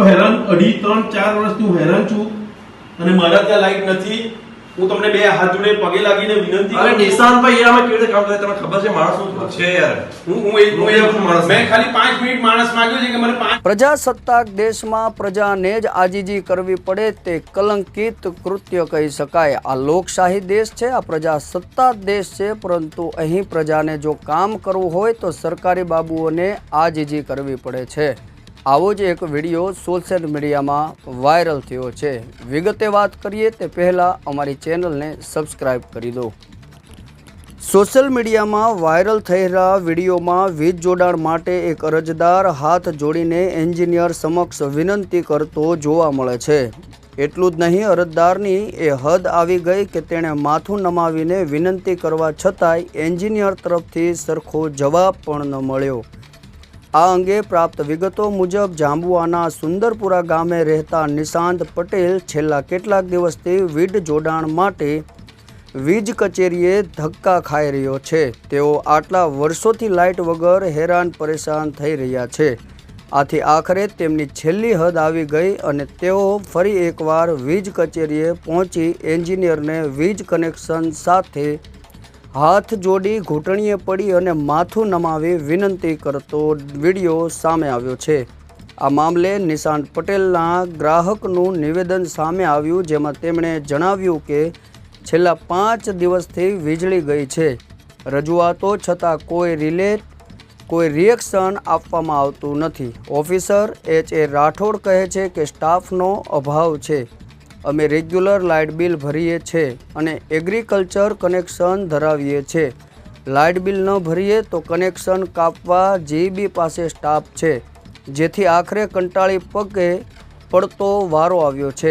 એટલો હેરાન 2.5-3-4 વર્ષથી હું હેરાન છું અને મારા ત્યાં લાઈટ નથી. હું તમને બે હાથ જોડે પગે લાગીને વિનંતી અરે નિશાંતભાઈ યાર કેવી રીતે કામ કરે તમને ખબર છે માણસ શું છે યાર. હું મેં ખાલી 5 મિનિટ માણસ માંગ્યો છે કે મને 5 પ્રજાસત્તાક દેશમાં પ્રજાને જ આજીજી કરવી પડે તે કલંકિત કૃત્ય કહી શકાય. આ લોકશાહી દેશ છે, આ પ્રજાસત્તાક દેશ છે, પરંતુ અહીં પ્રજાને જો કામ કરવું હોય તો સરકારી બાબુઓને આજીજી કરવી પડે છે. આવો જ એક વિડીયો સોશિયલ મીડિયામાં વાયરલ થયો છે. વિગતે વાત કરીએ તે પહેલાં અમારી ચેનલને સબસ્ક્રાઈબ કરી દો. સોશિયલ મીડિયામાં વાયરલ થઈ રહેલા વિડીયોમાં વીજ જોડાણ માટે એક અરજદાર હાથ જોડીને એન્જિનિયર સમક્ષ વિનંતી કરતો જોવા મળે છે. એટલું જ નહીં, અરજદારની એ હદ આવી ગઈ કે તેણે માથું નમાવીને વિનંતી કરવા છતાંય એન્જિનિયર તરફથી સરખો જવાબ પણ ન મળ્યો. આ અંગે પ્રાપ્ત વિગતો મુજબ જાંબુઆના સુંદરપુરા ગામે રહેતા નિશાંત પટેલ છેલ્લા કેટલાક દિવસથી વીજ જોડાણ માટે વીજ કચેરીએ ધક્કા ખાઈ રહ્યો છે. તેઓ આટલા વર્ષોથી લાઇટ વગર હેરાન પરેશાન થઈ રહ્યા છે. આથી આખરે તેમની છેલ્લી હદ આવી ગઈ અને તેઓ ફરી એકવાર વીજ કચેરીએ પહોંચી એન્જિનિયરને વીજ કનેક્શન સાથે હાથ જોડી ઘૂંટણીએ પડી અને માથું નમાવી વિનંતી કરતો વિડીયો સામે આવ્યો છે. આ મામલે નિશાંત પટેલના ગ્રાહકનું નિવેદન સામે આવ્યું, જેમાં તેમણે જણાવ્યું કે છેલ્લા 5 દિવસથી વીજળી ગઈ છે. રજૂઆતો છતાં કોઈ રિએક્શન આપવામાં આવતું નથી. Officer H.A. રાઠોડ કહે છે કે સ્ટાફનો અભાવ છે. અમે રેગ્યુલર લાઇટ બિલ ભરીએ છીએ અને એગ્રીકલ્ચર કનેક્શન ધરાવીએ છીએ. લાઇટ બિલ ન ભરીએ તો કનેક્શન કાપવા GEB પાસે સ્ટાફ છે, જેથી આખરે કંટાળી પગે પડતો વારો આવ્યો છે.